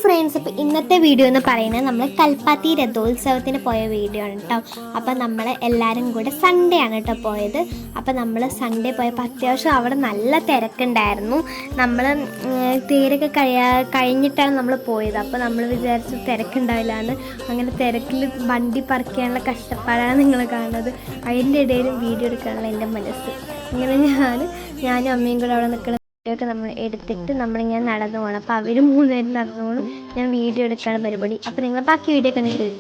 Friends, ഇപ്പോൾ ഇന്നത്തെ video എന്ന് പറയുന്നത് നമ്മൾ കൽപ്പാത്തി രഥോത്സവത്തിന് പോയ വീഡിയോ ആണ് കേട്ടോ. അപ്പോൾ നമ്മൾ എല്ലാവരും കൂടെ സൺഡേ ആണ് കേട്ടോ പോയത്. അപ്പോൾ നമ്മൾ സൺഡേ പോയപ്പോൾ അത്യാവശ്യം അവിടെ നല്ല തിരക്കുണ്ടായിരുന്നു. നമ്മൾ തേരൊക്കെ കഴിഞ്ഞിട്ടാണ് നമ്മൾ പോയത്. അപ്പോൾ നമ്മൾ വിചാരിച്ചു തിരക്കുണ്ടാവില്ല എന്ന്. അങ്ങനെ തിരക്കിൽ വണ്ടി പറിക്കാനുള്ള കഷ്ടപ്പാടാണ് നിങ്ങൾ കാണുന്നത്. അതിൻ്റെ ഇടയിലും വീഡിയോ എടുക്കാനുള്ള എൻ്റെ മനസ്സ്. അങ്ങനെ ഞാനും അമ്മയും കൂടെ അവിടെ നിൽക്കണം ഒക്കെ നമ്മൾ എടുത്തിട്ട് നമ്മളിങ്ങനെ നടന്നു പോകണം. അപ്പോൾ അവർ 3 പേരും നടന്നു പോകണം, ഞാൻ വീഡിയോ എടുക്കാനുള്ള പരിപാടി. അപ്പോൾ നിങ്ങൾ ബാക്കി വീഡിയോ ഒക്കെ നിങ്ങൾക്ക്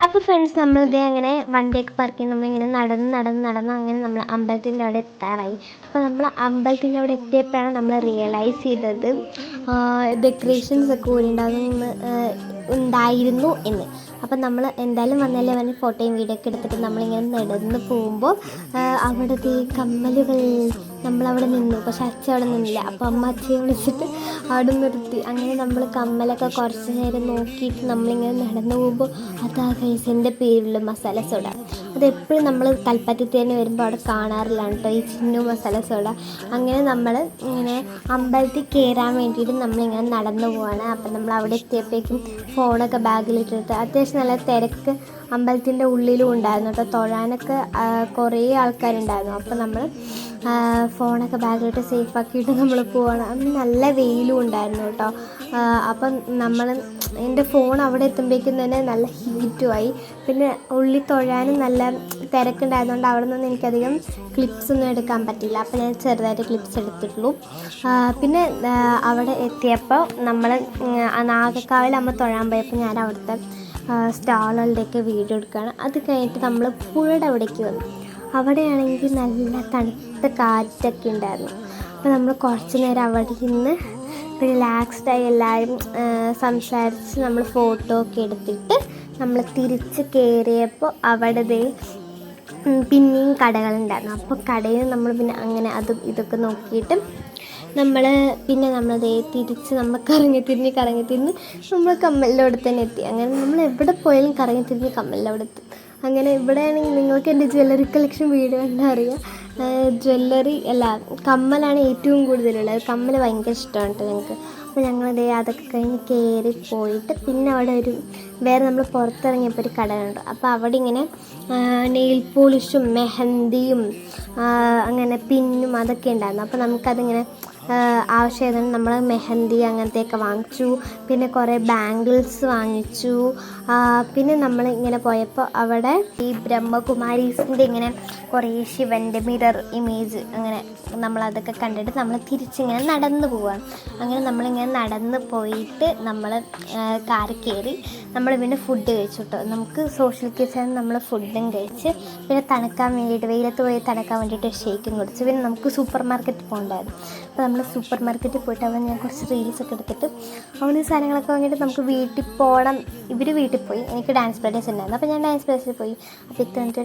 അപ്പോൾ ഫ്രണ്ട്സ്, നമ്മളിതേ അങ്ങനെ വണ്ടിയൊക്കെ പാർക്ക് ചെയ്ത് നമ്മളിങ്ങനെ നടന്ന് അങ്ങനെ നമ്മൾ അമ്പലത്തിൻ്റെ അവിടെ എത്താറായി. അപ്പോൾ നമ്മൾ അമ്പലത്തിൻ്റെ അവിടെ എത്തിയപ്പോഴാണ് നമ്മൾ റിയലൈസ് ചെയ്തത് ഡെക്കറേഷൻസ് ഒക്കെ ഉണ്ടായിരുന്നു എന്ന്. അപ്പം നമ്മൾ എന്തായാലും വന്നല്ലേ പറഞ്ഞ് ഫോട്ടോയും വീഡിയോ ഒക്കെ എടുത്തിട്ട് നമ്മളിങ്ങനെ നടന്ന് പോകുമ്പോൾ അവിടുത്തെ കമ്മലുകൾ നമ്മളവിടെ നിന്നു. പക്ഷെ അച്ഛൻ അവിടെ നിന്നില്ല. അപ്പോൾ അമ്മ അച്ഛയെ വിളിച്ചിട്ട് അവിടെ നിർത്തി. അങ്ങനെ നമ്മൾ കമ്മലൊക്കെ കുറച്ച് നേരം നോക്കിയിട്ട് നമ്മളിങ്ങനെ നടന്നു പോകുമ്പോൾ അതാ ഗൈസിൻ്റെ പേരുള്ള മസാല സോഡ. അതെപ്പോഴും നമ്മൾ കൽപ്പാത്തി തന്നെ വരുമ്പോൾ അവിടെ കാണാറില്ലാണ് കേട്ടോ, ഈ ചിന്നു മസാല സോഡ. അങ്ങനെ നമ്മൾ ഇങ്ങനെ അമ്പലത്തിൽ കയറാൻ വേണ്ടിയിട്ട് നമ്മളിങ്ങനെ നടന്നു പോവാണ്. അപ്പം നമ്മൾ അവിടെ എത്തിയപ്പോഴേക്കും ഫോണൊക്കെ ബാഗിലിട്ടിട്ട് അത്യാവശ്യം നല്ല തിരക്ക് അമ്പലത്തിൻ്റെ ഉള്ളിലും ഉണ്ടായിരുന്നു കേട്ടോ. തൊഴാനൊക്കെ കുറേ ആൾക്കാരുണ്ടായിരുന്നു. അപ്പോൾ നമ്മൾ ഫോണൊക്കെ ബാഗിലിട്ട് സേഫാക്കിയിട്ട് നമ്മൾ പോവാണ്. അന്ന് നല്ല വെയിലും ഉണ്ടായിരുന്നു കേട്ടോ. അപ്പം എൻ്റെ ഫോൺ അവിടെ എത്തുമ്പോഴേക്കും തന്നെ നല്ല ഹീറ്റുമായി. പിന്നെ ഉള്ളിൽ തൊഴാനും നല്ല തിരക്കുണ്ടായതുകൊണ്ട് അവിടെ നിന്ന് എനിക്കധികം ക്ലിപ്സ് ഒന്നും എടുക്കാൻ പറ്റില്ല. അപ്പോൾ ഞാൻ ചെറുതായിട്ട് ക്ലിപ്സ് എടുത്തിട്ടുള്ളൂ. പിന്നെ അവിടെ എത്തിയപ്പോൾ നമ്മൾ നാഗക്കാവിലമ്മ തൊഴാൻ പോയപ്പോൾ ഞാൻ അവിടുത്തെ സ്റ്റാളുകളുടെയൊക്കെ വീഡിയോ എടുക്കുകയാണ്. അത് കഴിഞ്ഞിട്ട് നമ്മൾ പുഴയുടെ അവിടേക്ക് വന്നു. അവിടെയാണെങ്കിൽ നല്ല തണുത്ത കാറ്റൊക്കെ ഉണ്ടായിരുന്നു. അപ്പോൾ നമ്മൾ കുറച്ച് നേരം അവിടെ നിന്ന് റിലാക്സ്ഡായി എല്ലാവരും സംസാരിച്ച് നമ്മൾ ഫോട്ടോ ഒക്കെ എടുത്തിട്ട് നമ്മൾ തിരിച്ച് കയറിയപ്പോൾ അവിടെ പിന്നെയും കടകളുണ്ടായിരുന്നു. അപ്പോൾ കടയിൽ നമ്മൾ പിന്നെ അങ്ങനെ അതും ഇതൊക്കെ നോക്കിയിട്ട് നമ്മളതേ തിരിച്ച് നമ്മൾ കറങ്ങി തിരിഞ്ഞ് നമ്മൾ കമ്മലിൻ്റെ അവിടെ തന്നെ എത്തി. അങ്ങനെ നമ്മൾ എവിടെ പോയാലും കറങ്ങി തിരിഞ്ഞ് കമ്മലിൻ്റെ അവിടെ എത്തും. അങ്ങനെ ഇവിടെയാണെങ്കിൽ നിങ്ങൾക്ക് എൻ്റെ ജ്വല്ലറി കളക്ഷൻ വീഡിയോ കണ്ടാൽ അറിയാം. ജ്വല്ലറി അല്ല, കമ്മലാണ് ഏറ്റവും കൂടുതലുള്ളത്. കമ്മൽ ഭയങ്കര ഇഷ്ടമാണ് കേട്ടോ ഞങ്ങൾക്ക്. അപ്പോൾ ഞങ്ങളതേ അതൊക്കെ കഴിഞ്ഞ് കയറി പോയിട്ട് പിന്നെ അവിടെ വേറെ നമ്മൾ പുറത്തിറങ്ങിയപ്പോൾ ഒരു കട കണ്ടു. അപ്പോൾ അവിടെ ഇങ്ങനെ നെയിൽ പോളിഷും മെഹന്തിയും അങ്ങനെ പിന്നും അതൊക്കെ ഉണ്ടായിരുന്നു. അപ്പോൾ നമുക്കതിങ്ങനെ ആവശ്യമായതുകൊണ്ട് നമ്മൾ മെഹന്തി അങ്ങനത്തെയൊക്കെ വാങ്ങിച്ചു. പിന്നെ കുറേ ബാംഗിൾസ് വാങ്ങിച്ചു. പിന്നെ നമ്മൾ ഇങ്ങനെ പോയപ്പോൾ അവിടെ ഈ ബ്രഹ്മകുമാരീസിൻ്റെ ഇങ്ങനെ കുറേ ശിവൻ്റെ മിറർ ഇമേജ് അങ്ങനെ നമ്മളതൊക്കെ കണ്ടിട്ട് നമ്മൾ തിരിച്ചിങ്ങനെ നടന്നു പോവുകയാണ്. അങ്ങനെ നമ്മളിങ്ങനെ നടന്ന് പോയിട്ട് നമ്മൾ കാറിൽ കയറി നമ്മൾ പിന്നെ ഫുഡ് കഴിച്ചു കേട്ടോ. നമുക്ക് സോഷ്യൽ കേസാണ് നമ്മൾ ഫുഡും കഴിച്ച് പിന്നെ തണുക്കാൻ വേണ്ടിയിട്ട് വെയിലത്ത് പോയി തണുക്കാൻ വേണ്ടിയിട്ട് ഷേക്കും കുടിച്ചു. പിന്നെ നമുക്ക് സൂപ്പർ മാർക്കറ്റിൽ പോകണ്ടായിരുന്നു. അപ്പോൾ നമ്മൾ സൂപ്പർ മാർക്കറ്റിൽ പോയിട്ട് അവിടെ ഞാൻ കുറച്ച് റീൽസൊക്കെ എടുത്തിട്ട് അവിടെ സാധനങ്ങളൊക്കെ വാങ്ങിയിട്ട് നമുക്ക് വീട്ടിൽ പോകണം. ഇവർ വീട്ടിൽ പോയി, എനിക്ക് ഡാൻസ് പ്രാക്ടീസ് ഉണ്ടായിരുന്നു. അപ്പോൾ ഞാൻ ഡാൻസ് പ്രാക്ടീസിൽ പോയി. അപ്പോൾ ഇത്തവണത്തെ